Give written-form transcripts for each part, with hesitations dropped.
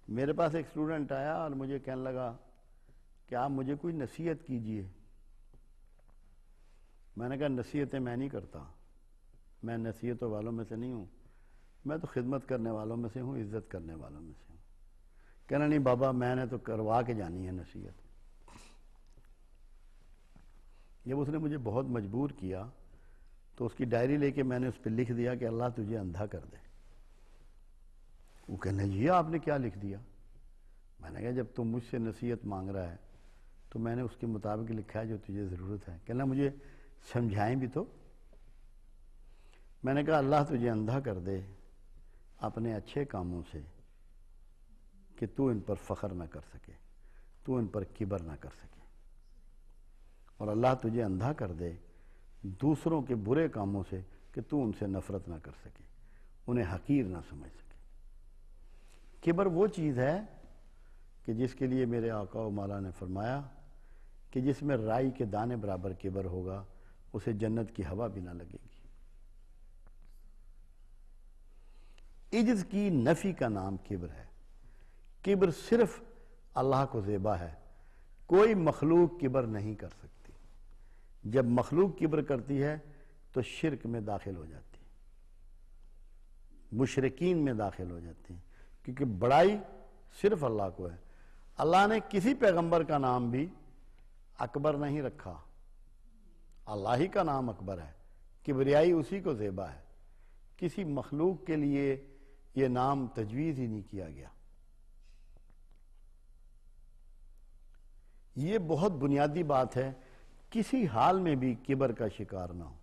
میرے پاس ایک اسٹوڈنٹ آیا اور مجھے کہنے لگا کہ آپ مجھے کوئی نصیحت کیجئے. میں نے کہا نصیحتیں میں نہیں کرتا، میں نصیحتوں والوں میں سے نہیں ہوں، میں تو خدمت کرنے والوں میں سے ہوں، عزت کرنے والوں میں سے ہوں. کہنا نہیں بابا میں نے تو کروا کے جانی ہے نصیحت. جب اس نے مجھے بہت مجبور کیا تو اس کی ڈائری لے کے میں نے اس پہ لکھ دیا کہ اللہ تجھے اندھا کر دے. وہ کہنے یہ آپ نے کیا لکھ دیا؟ میں نے کہا جب تم مجھ سے نصیحت مانگ رہا ہے تو میں نے اس کے مطابق لکھا ہے جو تجھے ضرورت ہے. کہنا مجھے سمجھائیں بھی تو. میں نے کہا اللہ تجھے اندھا کر دے اپنے اچھے کاموں سے کہ تو ان پر فخر نہ کر سکے، تو ان پر کبر نہ کر سکے، اور اللہ تجھے اندھا کر دے دوسروں کے برے کاموں سے کہ تو ان سے نفرت نہ کر سکے، انہیں حقیر نہ سمجھ سکے. کبر وہ چیز ہے کہ جس کے لیے میرے آقا و مولا نے فرمایا کہ جس میں رائی کے دانے برابر کبر ہوگا اسے جنت کی ہوا بھی نہ لگے گی. عجز کی نفی کا نام کبر ہے. کبر صرف اللہ کو زیبا ہے، کوئی مخلوق کبر نہیں کر سکتی. جب مخلوق کبر کرتی ہے تو شرک میں داخل ہو جاتی ہے، مشرکین میں داخل ہو جاتی ہیں، کیونکہ بڑائی صرف اللہ کو ہے. اللہ نے کسی پیغمبر کا نام بھی اکبر نہیں رکھا، اللہ ہی کا نام اکبر ہے، کبریائی اسی کو زیبا ہے. کسی مخلوق کے لیے یہ نام تجویز ہی نہیں کیا گیا. یہ بہت بنیادی بات ہے، کسی حال میں بھی کبر کا شکار نہ ہو.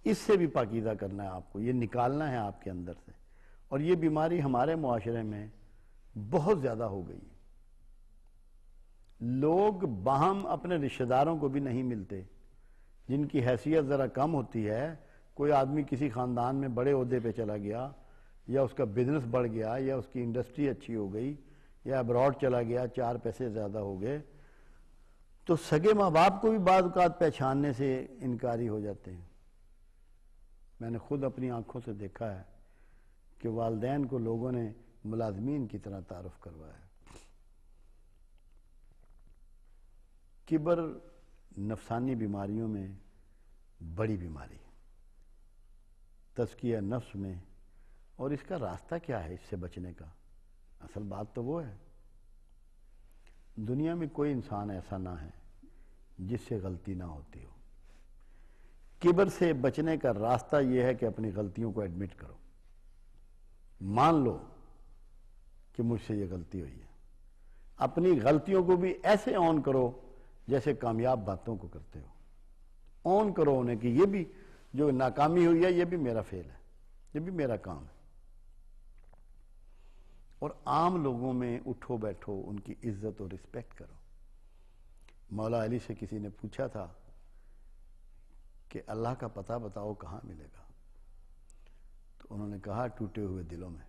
اس سے بھی پاکیزہ کرنا ہے آپ کو، یہ نکالنا ہے آپ کے اندر سے. اور یہ بیماری ہمارے معاشرے میں بہت زیادہ ہو گئی ہے. لوگ باہم اپنے رشتہ داروں کو بھی نہیں ملتے. جن کی حیثیت ذرا کم ہوتی ہے، کوئی آدمی کسی خاندان میں بڑے عہدے پہ چلا گیا، یا اس کا بزنس بڑھ گیا، یا اس کی انڈسٹری اچھی ہو گئی، یا ابراڈ چلا گیا، چار پیسے زیادہ ہو گئے، تو سگے ماں باپ کو بھی بعض اوقات پہچاننے سے انکاری ہو جاتے ہیں. میں نے خود اپنی آنکھوں سے دیکھا ہے کہ والدین کو لوگوں نے ملازمین کی طرح تعارف کروایا. کبر نفسانی بیماریوں میں بڑی بیماری ہے، تزکیہ نفس میں. اور اس کا راستہ کیا ہے اس سے بچنے کا؟ اصل بات تو وہ ہے، دنیا میں کوئی انسان ایسا نہ ہے جس سے غلطی نہ ہوتی ہو. کبر سے بچنے کا راستہ یہ ہے کہ اپنی غلطیوں کو ایڈمٹ کرو، مان لو کہ مجھ سے یہ غلطی ہوئی ہے. اپنی غلطیوں کو بھی ایسے آن کرو جیسے کامیاب باتوں کو کرتے ہو. آن کرو انہیں کہ یہ بھی جو ناکامی ہوئی ہے یہ بھی میرا فیل ہے، یہ بھی میرا کام ہے. اور عام لوگوں میں اٹھو بیٹھو، ان کی عزت اور رسپیکٹ کرو. مولا علی سے کسی نے پوچھا تھا کہ اللہ کا پتہ بتاؤ کہاں ملے گا؟ تو انہوں نے کہا ٹوٹے ہوئے دلوں میں.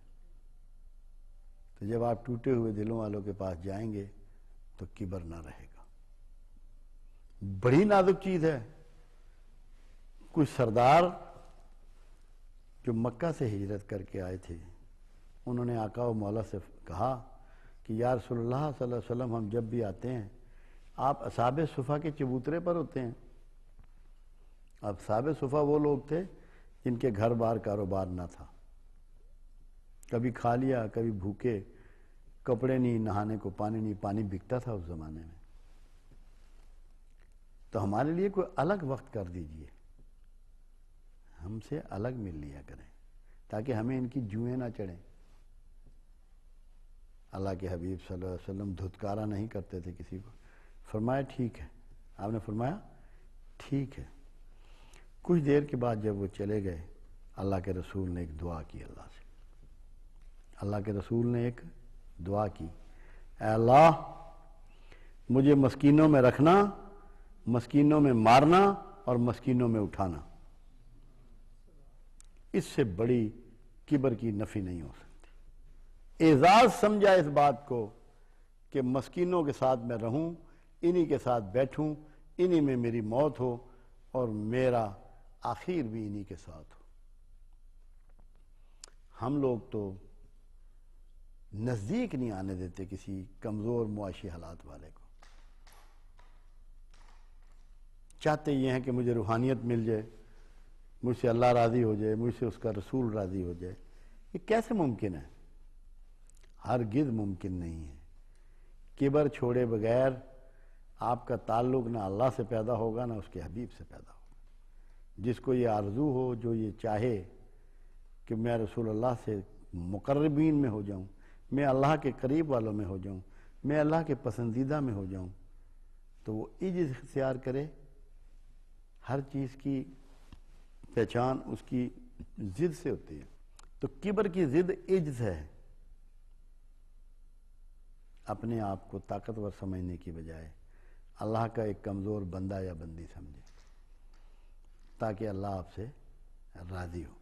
تو جب آپ ٹوٹے ہوئے دلوں والوں کے پاس جائیں گے تو کبر نہ رہے گا. بڑی نازک چیز ہے. کوئی سردار جو مکہ سے ہجرت کر کے آئے تھے، انہوں نے آقا و مولا سے کہا کہ یا رسول اللہ صلی اللہ علیہ وسلم ہم جب بھی آتے ہیں آپ اصحاب صفا کے چبوترے پر ہوتے ہیں. اصحاب صفا وہ لوگ تھے جن کے گھر بار کاروبار نہ تھا، کبھی کھا لیا کبھی بھوکے، کپڑے نہیں، نہانے کو پانی نہیں، پانی بکتا تھا اس زمانے میں. تو ہمارے لیے کوئی الگ وقت کر دیجئے، ہم سے الگ مل لیا کریں تاکہ ہمیں ان کی جوئیں نہ چڑھیں. اللہ کے حبیب صلی اللہ علیہ وسلم دھتکارا نہیں کرتے تھے کسی کو. فرمایا ٹھیک ہے. آپ نے فرمایا ٹھیک ہے. کچھ دیر کے بعد جب وہ چلے گئے، اللہ کے رسول نے ایک دعا کی اللہ سے. اللہ کے رسول نے ایک دعا کی، اے اللہ مجھے مسکینوں میں رکھنا، مسکینوں میں مارنا اور مسکینوں میں اٹھانا. اس سے بڑی کبر کی نفی نہیں ہو سکتی. اعزاز سمجھا اس بات کو کہ مسکینوں کے ساتھ میں رہوں، انہی کے ساتھ بیٹھوں، انہی میں میری موت ہو اور میرا آخر بھی انہی کے ساتھ ہو. ہم لوگ تو نزدیک نہیں آنے دیتے کسی کمزور معاشی حالات والے کو. چاہتے یہ ہیں کہ مجھے روحانیت مل جائے، مجھ سے اللہ راضی ہو جائے، مجھ سے اس کا رسول راضی ہو جائے. یہ کیسے ممکن ہے؟ ہرگز ممکن نہیں ہے. کبر چھوڑے بغیر آپ کا تعلق نہ اللہ سے پیدا ہوگا نہ اس کے حبیب سے پیدا ہوگا. جس کو یہ آرزو ہو، جو یہ چاہے کہ میں رسول اللہ سے مقربین میں ہو جاؤں، میں اللہ کے قریب والوں میں ہو جاؤں، میں اللہ کے پسندیدہ میں ہو جاؤں، تو وہ عجز اختیار کرے. ہر چیز کی پہچان اس کی ضد سے ہوتی ہے. تو کبر کی ضد عجز ہے. اپنے آپ کو طاقتور سمجھنے کی بجائے اللہ کا ایک کمزور بندہ یا بندی سمجھے، تاکہ اللہ آپ سے راضی ہو.